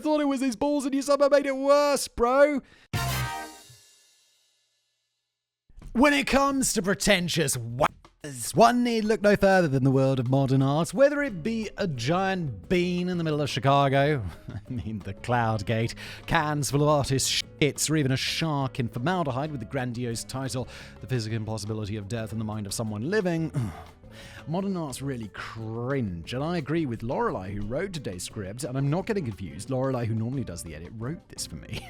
thought it was his balls and you somehow made it worse, bro. When it comes to pretentious one need look no further than the world of modern art, whether it be a giant bean in the middle of Chicago, the Cloud Gate, cans full of artist shits, or even a shark in formaldehyde with the grandiose title, The Physical Impossibility of Death in the Mind of Someone Living. Modern art's really cringe, and I agree with Lorelei, who wrote today's script, and I'm not getting confused. Lorelei, who normally does the edit, wrote this for me.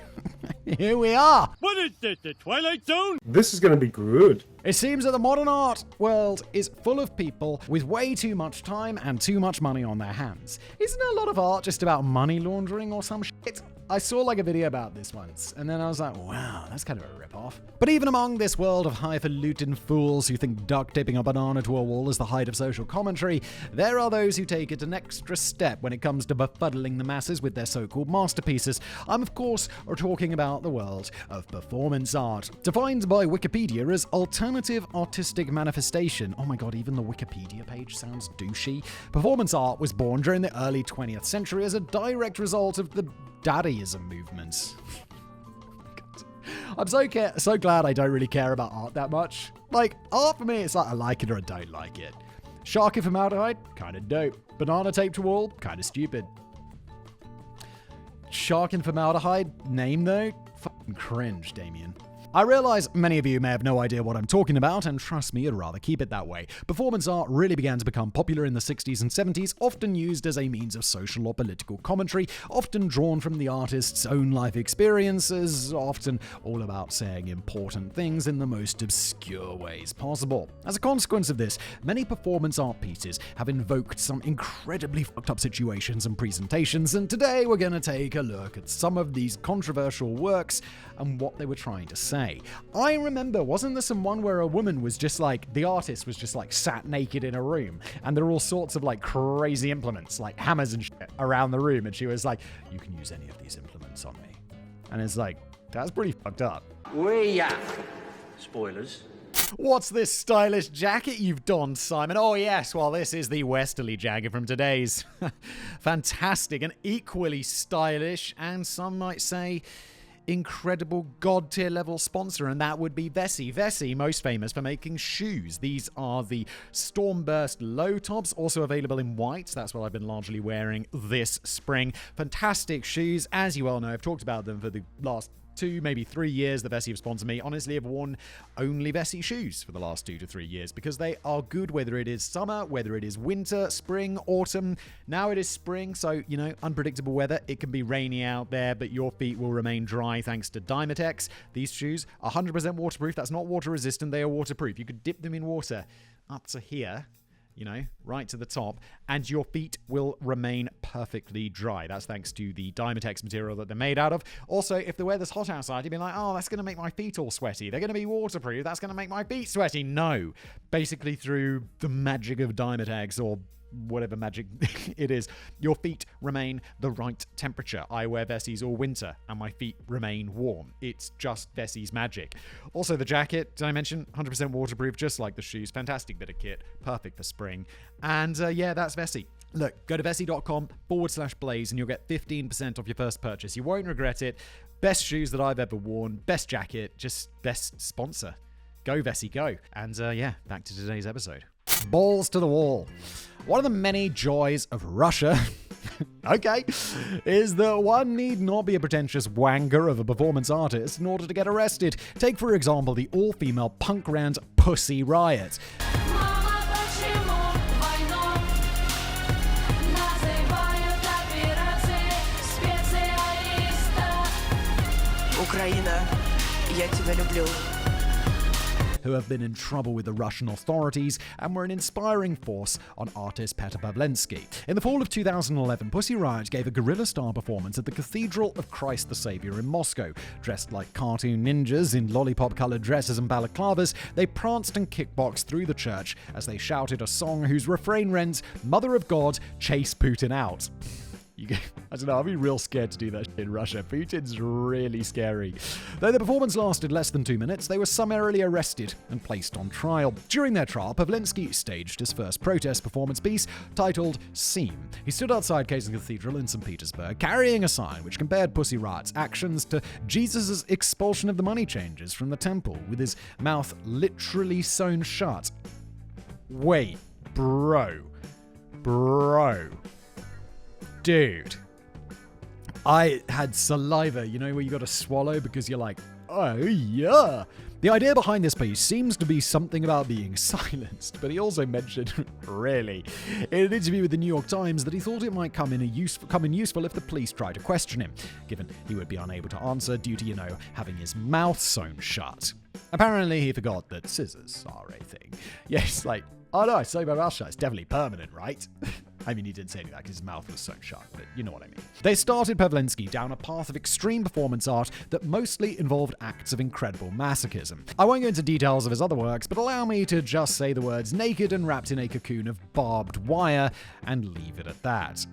Here we are! What is this, the Twilight Zone? This is gonna be good. It seems that the modern art world is full of people with way too much time and too much money on their hands. Isn't a lot of art just about money laundering or some shit? I saw a video about this once, and then I was like, wow, that's kind of a ripoff. But even among this world of highfalutin fools who think duct taping a banana to a wall is the height of social commentary, there are those who take it an extra step when it comes to befuddling the masses with their so-called masterpieces. I'm, of course, talking about the world of performance art, defined by Wikipedia as alternative artistic manifestation. Oh my god, even the Wikipedia page sounds douchey. Performance art was born during the early 20th century as a direct result of the Dadaism movement. I'm so glad I don't really care about art that much. Like, art for me, it's like I like it or I don't like it. Shark in formaldehyde? Kinda dope. Banana taped to wall? Kinda stupid. Shark in formaldehyde? Name though? Fucking cringe, Damien. I realize many of you may have no idea what I'm talking about, and trust me, I'd rather keep it that way. Performance art really began to become popular in the 60s and 70s, often used as a means of social or political commentary, often drawn from the artist's own life experiences, often all about saying important things in the most obscure ways possible. As a consequence of this, many performance art pieces have invoked some incredibly fucked up situations and presentations, and today we're going to take a look at some of these controversial works and what they were trying to say. I remember, wasn't there some one where a woman was just like, the artist was just like sat naked in a room, and there were all sorts of like crazy implements, like hammers and shit around the room, and she was like, you can use any of these implements on me. And it's like, that's pretty fucked up. Spoilers. What's this stylish jacket you've donned, Simon? Oh yes, well this is the westerly jacket from today's fantastic and equally stylish, and some might say incredible god-tier level sponsor, and that would be Vessi. Vessi, most famous for making shoes. These are the Stormburst low tops, also available in white. That's what I've been largely wearing this spring. Fantastic shoes, as you well know. I've talked about them for the last 2, maybe 3 years that Vessi have sponsored me. Honestly, I've worn only Vessi shoes for the last 2 to 3 years because they are good whether it is summer, whether it is winter, spring, autumn. Now it is spring, so, you know, unpredictable weather. It can be rainy out there, but your feet will remain dry thanks to Dymatex. These shoes are 100% waterproof. That's not water resistant. They are waterproof. You could dip them in water up to here, you know, right to the top, and your feet will remain perfectly dry. That's thanks to the Dymatex material that they're made out of. Also, if the weather's hot outside, you'd be like, oh, that's going to make my feet all sweaty. They're going to be waterproof. That's going to make my feet sweaty. No. Basically, through the magic of Dymatex, or whatever magic it is, your feet remain the right temperature. I wear Vessis all winter and my feet remain warm. It's just Vessi's magic. Also, the jacket, did I mention? 100% waterproof, just like the shoes. Fantastic bit of kit. Perfect for spring. And yeah, that's Vessi. Look, go to vessi.com/blaze and you'll get 15% off your first purchase. You won't regret it. Best shoes that I've ever worn. Best jacket. Just best sponsor. Go Vessi, go. And yeah, back to today's episode. Balls to the wall. One of the many joys of Russia, okay, is that one need not be a pretentious wanker of a performance artist in order to get arrested. Take, for example, the all-female punk band Pussy Riot. Украина, я тебя люблю. Who have been in trouble with the Russian authorities and were an inspiring force on artist Petr Pavlensky. In the fall of 2011, Pussy Riot gave a guerrilla-style performance at the Cathedral of Christ the Savior in Moscow. Dressed like cartoon ninjas in lollipop-colored dresses and balaclavas, they pranced and kickboxed through the church as they shouted a song whose refrain runs, "Mother of God, chase Putin out." I don't know, I'd be real scared to do that shit in Russia. Putin's really scary. Though the performance lasted less than 2 minutes, they were summarily arrested and placed on trial. During their trial, Pavlensky staged his first protest performance piece titled Seam. He stood outside Kazan Cathedral in St. Petersburg, carrying a sign which compared Pussy Riot's actions to Jesus' expulsion of the money changers from the temple, with his mouth literally sewn shut. Wait, bro. Dude, I had saliva, you know, where you gotta swallow because you're like, oh yeah. The idea behind this piece seems to be something about being silenced, but he also mentioned, really, in an interview with the New York Times that he thought it might come in useful if the police tried to question him, given he would be unable to answer due to, having his mouth sewn shut. Apparently he forgot that scissors are a thing. Yes, oh no, I sew my mouth shut, it's definitely permanent, right? I mean, he didn't say that because his mouth was sewn shut, but you know what I mean. They started Pavlensky down a path of extreme performance art that mostly involved acts of incredible masochism. I won't go into details of his other works, but allow me to just say the words naked and wrapped in a cocoon of barbed wire and leave it at that.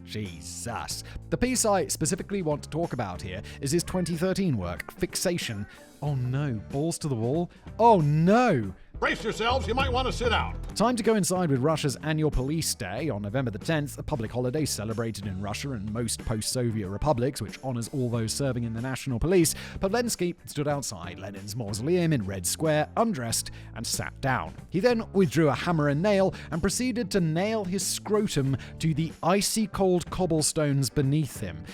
Jesus. The piece I specifically want to talk about here is his 2013 work, Fixation. Oh no, balls to the wall? Oh no! Brace yourselves, you might want to sit out. Time to coincide with Russia's annual Police Day on November the 10th, a public holiday celebrated in Russia and most post-Soviet republics, which honors all those serving in the national police. Pavlensky stood outside Lenin's mausoleum in Red Square, undressed, and sat down. He then withdrew a hammer and nail and proceeded to nail his scrotum to the icy cold cobblestones beneath him.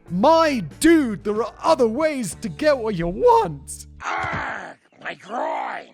My dude, there are other ways to get what you want! My groin!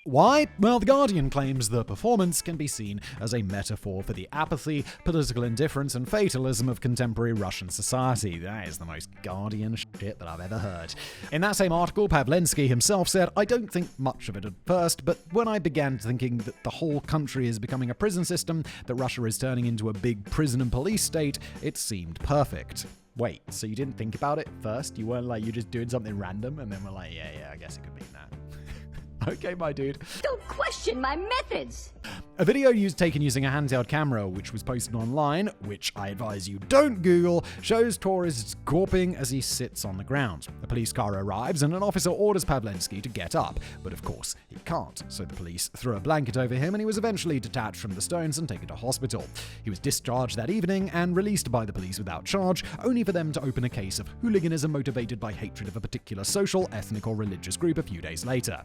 Why? Well, The Guardian claims the performance can be seen as a metaphor for the apathy, political indifference, and fatalism of contemporary Russian society. That is the most Guardian shit that I've ever heard. In that same article, Pavlensky himself said, I don't think much of it at first, but when I began thinking that the whole country is becoming a prison system, that Russia is turning into a big prison and police state, it seemed perfect. Wait, so you didn't think about it first? You weren't you're just doing something random and then we're like, yeah, I guess it could mean that. Okay, my dude. Don't question my methods. A video taken using a handheld camera, which was posted online, which I advise you don't Google, shows tourists gawping as he sits on the ground. A police car arrives and an officer orders Pavlensky to get up, but of course he can't, so the police throw a blanket over him and he was eventually detached from the stones and taken to hospital. He was discharged that evening and released by the police without charge, only for them to open a case of hooliganism motivated by hatred of a particular social, ethnic, or religious group a few days later.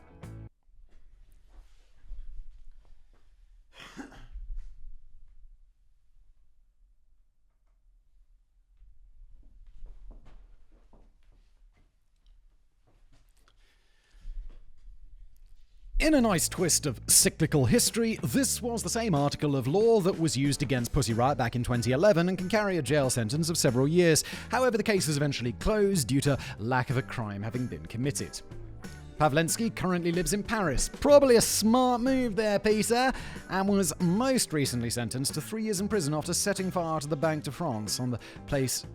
In a nice twist of cyclical history, this was the same article of law that was used against Pussy Riot back in 2011 and can carry a jail sentence of several years. However, the case was eventually closed due to lack of a crime having been committed. Pavlensky currently lives in Paris. Probably a smart move there, Peter, and was most recently sentenced to 3 years in prison after setting fire to the Banque de France on the Place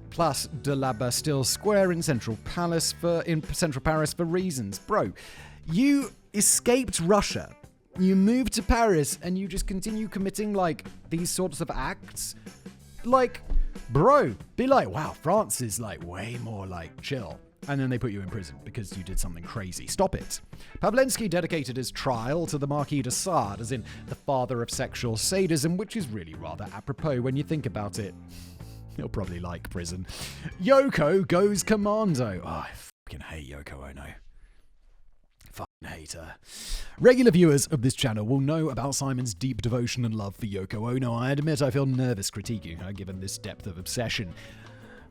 de la Bastille Square in Central Paris for reasons. Bro, you escaped Russia, you moved to Paris, and you just continue committing, these sorts of acts? Bro, be like, wow, France is, way more, chill. And then they put you in prison because you did something crazy. Stop it. Pavlensky dedicated his trial to the Marquis de Sade, as in the father of sexual sadism, which is really rather apropos when you think about it. He'll probably like prison. Yoko goes commando. Oh, I fucking hate Yoko Ono. Fucking hate her. Regular viewers of this channel will know about Simon's deep devotion and love for Yoko Ono. I admit I feel nervous critiquing her given this depth of obsession.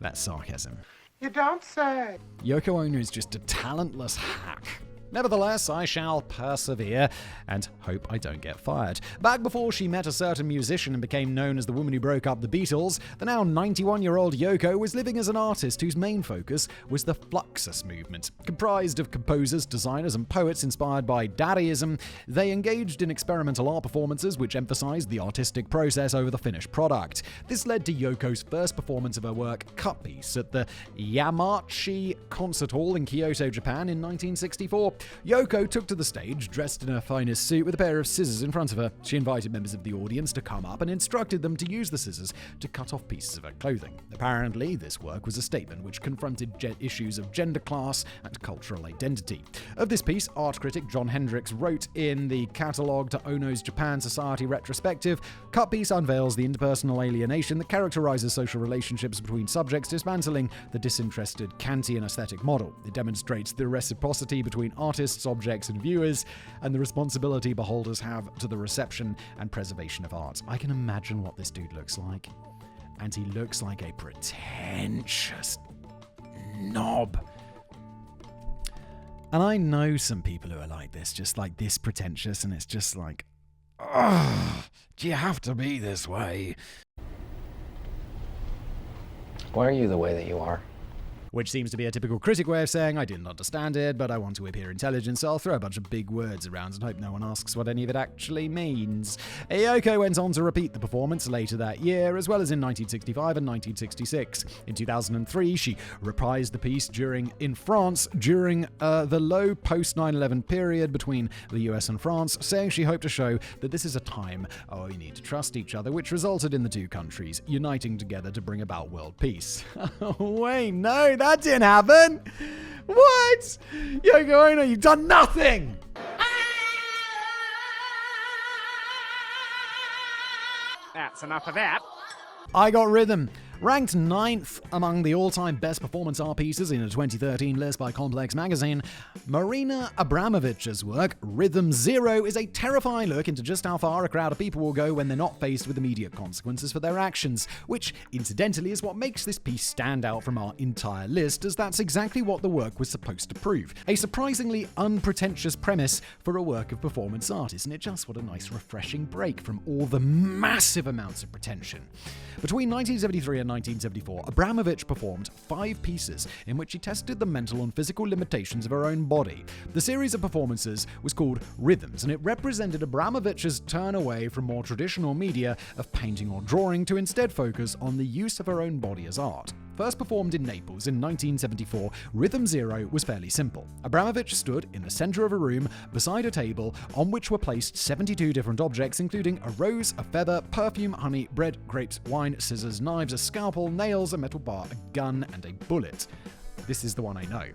That's sarcasm. You don't say. Yoko Ono is just a talentless hack. Nevertheless, I shall persevere and hope I don't get fired. Back before she met a certain musician and became known as the woman who broke up the Beatles, the now 91-year-old Yoko was living as an artist whose main focus was the Fluxus movement. Comprised of composers, designers, and poets inspired by Dadaism, they engaged in experimental art performances which emphasized the artistic process over the finished product. This led to Yoko's first performance of her work, Cut Piece, at the Yamachi Concert Hall in Kyoto, Japan in 1964. Yoko took to the stage, dressed in her finest suit with a pair of scissors in front of her. She invited members of the audience to come up and instructed them to use the scissors to cut off pieces of her clothing. Apparently, this work was a statement which confronted issues of gender, class, and cultural identity. Of this piece, art critic John Hendricks wrote in the Catalogue to Ono's Japan Society Retrospective, "Cut piece unveils the interpersonal alienation that characterizes social relationships between subjects, dismantling the disinterested Kantian aesthetic model. It demonstrates the reciprocity between artists, objects, and viewers, and the responsibility beholders have to the reception and preservation of art." I can imagine what this dude looks like. And he looks like a pretentious knob. And I know some people who are like this, just like this pretentious, and it's just like, ugh, do you have to be this way? Why are you the way that you are? Which seems to be a typical critic way of saying, I didn't understand it, but I want to appear intelligent, so I'll throw a bunch of big words around and hope no one asks what any of it actually means. Yoko went on to repeat the performance later that year, as well as in 1965 and 1966. In 2003, she reprised the piece in France during the low post-9/11 period between the US and France, saying she hoped to show that this is a time we need to trust each other, which resulted in the two countries uniting together to bring about world peace. Wait, no, that didn't happen. What? Yoko Ono, you've done nothing. That's enough of that. I Got Rhythm. Ranked 9th among the all-time best performance art pieces in a 2013 list by Complex magazine, Marina Abramovic's work, Rhythm Zero, is a terrifying look into just how far a crowd of people will go when they're not faced with immediate consequences for their actions, which, incidentally, is what makes this piece stand out from our entire list, as that's exactly what the work was supposed to prove. A surprisingly unpretentious premise for a work of performance art, isn't it just? What a nice, refreshing break from all the massive amounts of pretension. Between 1973 and 1974, Abramovic performed 5 pieces in which she tested the mental and physical limitations of her own body. The series of performances was called Rhythms, and it represented Abramovic's turn away from more traditional media of painting or drawing to instead focus on the use of her own body as art. First performed in Naples in 1974, Rhythm Zero was fairly simple. Abramovic stood in the center of a room beside a table on which were placed 72 different objects, including a rose, a feather, perfume, honey, bread, grapes, wine, scissors, knives, a scalpel, nails, a metal bar, a gun, and a bullet. This is the one I know.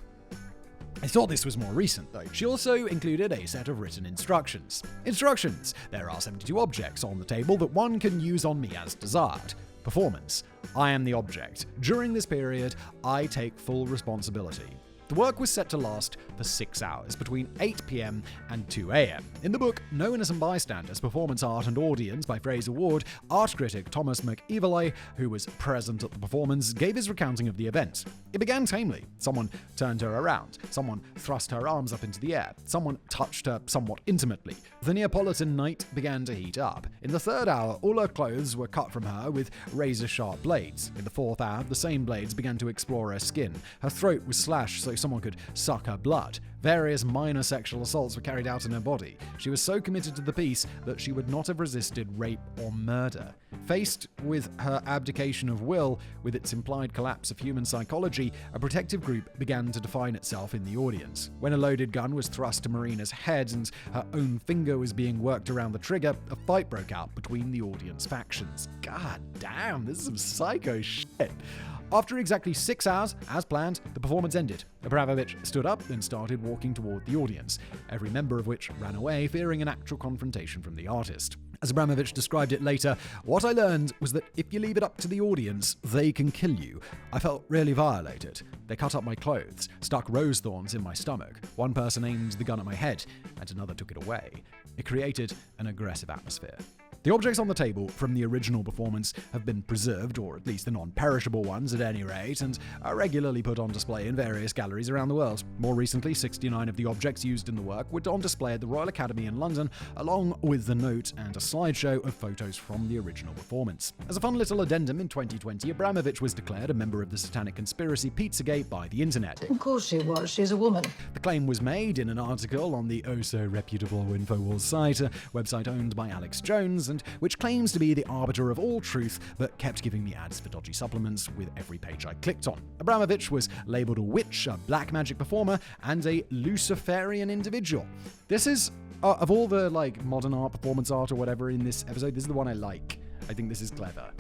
I thought this was more recent, though. She also included a set of written instructions. Instructions! There are 72 objects on the table that one can use on me as desired. Performance. I am the object. During this period, I take full responsibility. The work was set to last for 6 hours, between 8 p.m. and 2 a.m. In the book No Innocent Bystanders, Performance Art and Audience by Fraser Ward, art critic Thomas McEvilley, who was present at the performance, gave his recounting of the event. It began tamely. Someone turned her around. Someone thrust her arms up into the air. Someone touched her somewhat intimately. The Neapolitan night began to heat up. In the 3rd hour, all her clothes were cut from her with razor-sharp blades. In the 4th hour, the same blades began to explore her skin. Her throat was slashed so someone could suck her blood. Various minor sexual assaults were carried out in her body. She was so committed to the piece that she would not have resisted rape or murder. Faced with her abdication of will, with its implied collapse of human psychology, a protective group began to define itself in the audience. When a loaded gun was thrust to Marina's head and her own finger was being worked around the trigger, a fight broke out between the audience factions. God damn, this is some psycho shit. After exactly 6 hours, as planned, the performance ended. Abramovic stood up and started walking toward the audience, every member of which ran away, fearing an actual confrontation from the artist. As Abramovic described it later, "What I learned was that if you leave it up to the audience, they can kill you. I felt really violated. They cut up my clothes, stuck rose thorns in my stomach. One person aimed the gun at my head, and another took it away. It created an aggressive atmosphere." The objects on the table from the original performance have been preserved, or at least the non-perishable ones at any rate, and are regularly put on display in various galleries around the world. More recently, 69 of the objects used in the work were on display at the Royal Academy in London, along with the note and a slideshow of photos from the original performance. As a fun little addendum, in 2020, Abramovic was declared a member of the satanic conspiracy Pizzagate by the internet. Of course she was. She's a woman. The claim was made in an article on the oh-so-reputable InfoWars site, a website owned by Alex Jones, $1,000, which claims to be the arbiter of all truth, but kept giving me ads for dodgy supplements with every page I clicked on. Abramovic was labeled a witch, a black magic performer, and a Luciferian individual. This is, of all the modern art, performance art, or whatever in this episode, this is the one I like. I think this is clever.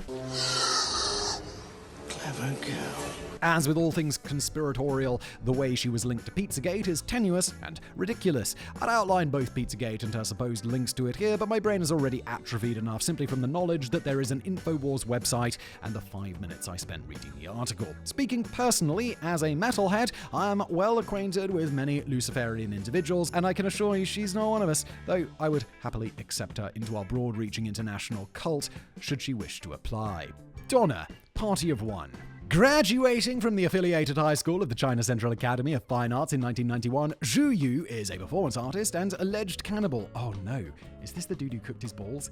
Clever girl. As with all things conspiratorial, the way she was linked to Pizzagate is tenuous and ridiculous. I'd outline both Pizzagate and her supposed links to it here, but my brain is already atrophied enough simply from the knowledge that there is an InfoWars website and the 5 minutes I spent reading the article. Speaking personally, as a metalhead, I am well acquainted with many Luciferian individuals, and I can assure you she's not one of us, though I would happily accept her into our broad-reaching international cult should she wish to apply. Donna, Party of One. Graduating from the affiliated high school of the China Central Academy of Fine Arts in 1991, Zhu Yu is a performance artist and alleged cannibal. Oh no, is this the dude who cooked his balls?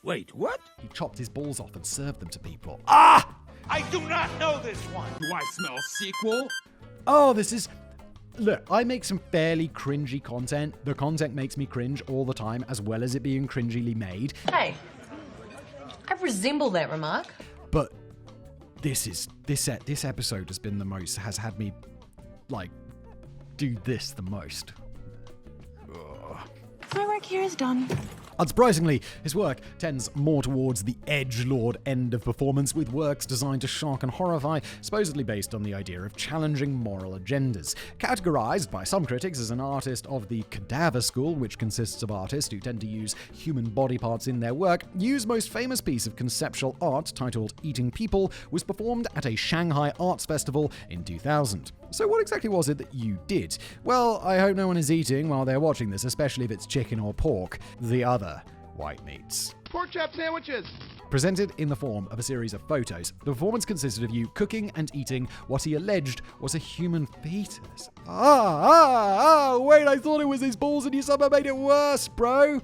Wait, what? He chopped his balls off and served them to people. I do not know this one. Do I smell sequel? Oh, this is... Look, I make some fairly cringy content. The content makes me cringe all the time, as well as it being cringily made. Hey, I resemble that remark. But this episode has had me do this the most. Ugh. My work here is done. Unsurprisingly, his work tends more towards the edgelord end of performance, with works designed to shock and horrify, supposedly based on the idea of challenging moral agendas. Categorized by some critics as an artist of the cadaver school, which consists of artists who tend to use human body parts in their work, Yu's most famous piece of conceptual art, titled Eating People, was performed at a Shanghai Arts Festival in 2000. So what exactly was it that you did? Well, I hope no one is eating while they're watching this, especially if it's chicken or pork, the other white meats. Pork chop sandwiches! Presented in the form of a series of photos, the performance consisted of you cooking and eating what he alleged was a human fetus. Wait, I thought it was his balls and you somehow made it worse, bro.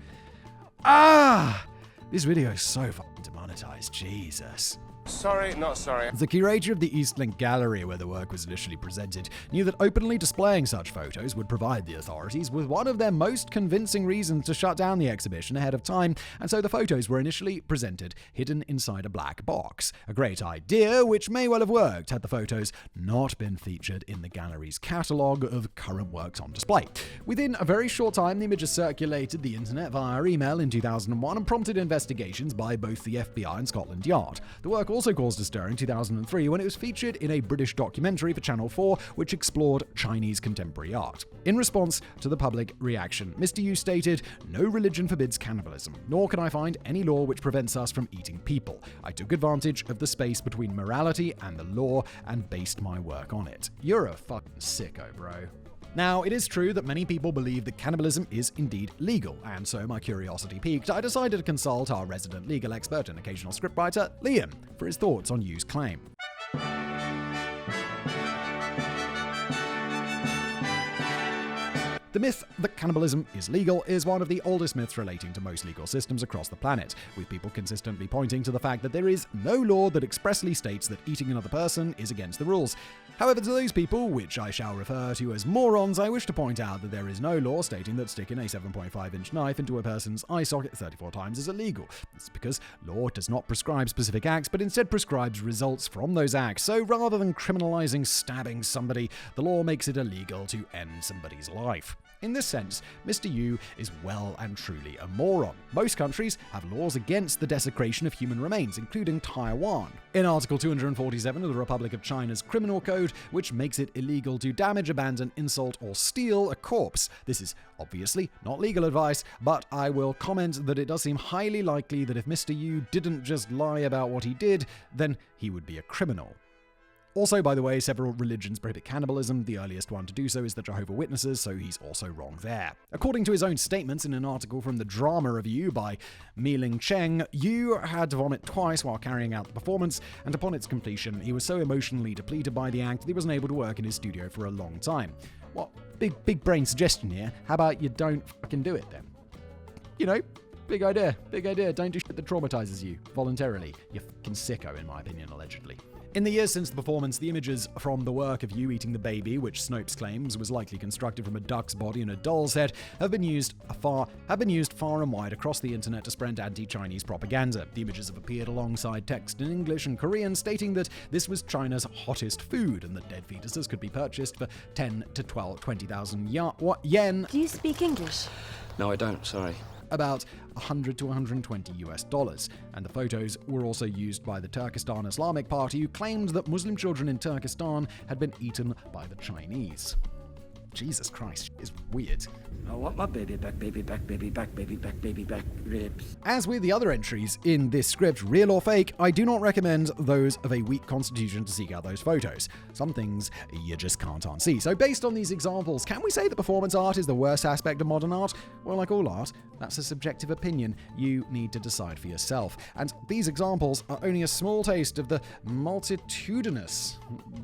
This video is so fucking demonetized, Jesus. Sorry, not sorry. The curator of the Eastlink Gallery, where the work was initially presented, knew that openly displaying such photos would provide the authorities with one of their most convincing reasons to shut down the exhibition ahead of time, and so the photos were initially presented hidden inside a black box. A great idea, which may well have worked had the photos not been featured in the gallery's catalogue of current works on display. Within a very short time, the images circulated the internet via email in 2001 and prompted investigations by both the FBI and Scotland Yard. The work also caused a stir in 2003 when it was featured in a British documentary for Channel 4 which explored Chinese contemporary art. In response to the public reaction, Mr. Yu stated, "No religion forbids cannibalism, nor can I find any law which prevents us from eating people. I took advantage of the space between morality and the law and based my work on it." You're a fucking sicko, bro. Now, it is true that many people believe that cannibalism is indeed legal, and so my curiosity piqued, I decided to consult our resident legal expert and occasional scriptwriter, Liam, for his thoughts on Yu's claim. The myth that cannibalism is legal is one of the oldest myths relating to most legal systems across the planet, with people consistently pointing to the fact that there is no law that expressly states that eating another person is against the rules. However, to those people, which I shall refer to as morons, I wish to point out that there is no law stating that sticking a 7.5-inch knife into a person's eye socket 34 times is illegal. It's because law does not prescribe specific acts, but instead prescribes results from those acts. So rather than criminalizing stabbing somebody, the law makes it illegal to end somebody's life. In this sense, Mr. Yu is well and truly a moron. Most countries have laws against the desecration of human remains, including Taiwan. In Article 247 of the Republic of China's Criminal Code, which makes it illegal to damage, abandon, insult, or steal a corpse. This is obviously not legal advice, but I will comment that it does seem highly likely that if Mr. Yu didn't just lie about what he did, then he would be a criminal. Also, by the way, several religions prohibit cannibalism. The earliest one to do so is the Jehovah's Witnesses, so he's also wrong there. According to his own statements in an article from the Drama Review by Mi-Ling Cheng, Yu had to vomit twice while carrying out the performance, and upon its completion, he was so emotionally depleted by the act that he wasn't able to work in his studio for a long time. What? Big brain suggestion here. How about you don't fucking do it then? You know, big idea. Don't do shit that traumatizes you voluntarily. You fucking sicko, in my opinion, allegedly. In the years since the performance, the images from the work of you eating the baby, which Snopes claims was likely constructed from a duck's body in a doll's head, have been used far and wide across the internet to spread anti-Chinese propaganda. The images have appeared alongside text in English and Korean stating that this was China's hottest food and that dead fetuses could be purchased for 10 to 20,000 yen. Do you speak English? No, I don't, sorry. About $100 to $120. And the photos were also used by the Turkestan Islamic Party, who claimed that Muslim children in Turkestan had been eaten by the Chinese. Jesus Christ, it's weird. I want my baby back, baby back, baby back, baby back, baby back, ribs. As with the other entries in this script, real or fake, I do not recommend those of a weak constitution to seek out those photos. Some things you just can't unsee. So based on these examples, can we say that performance art is the worst aspect of modern art? Well, like all art, that's a subjective opinion. You need to decide for yourself. And these examples are only a small taste of the multitudinous,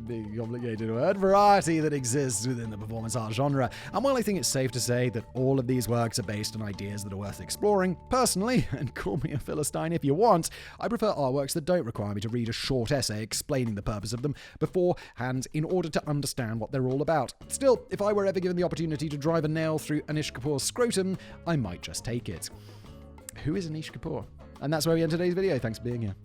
big complicated word, variety that exists within the performance art genre. And while I think it's safe to say that all of these works are based on ideas that are worth exploring, personally, and call me a Philistine if you want, I prefer artworks that don't require me to read a short essay explaining the purpose of them beforehand in order to understand what they're all about. Still, if I were ever given the opportunity to drive a nail through Anish Kapoor's scrotum, I might just take it. Who is Anish Kapoor? And that's where we end today's video. Thanks for being here.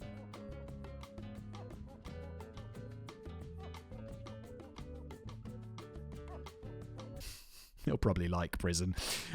He'll probably like prison.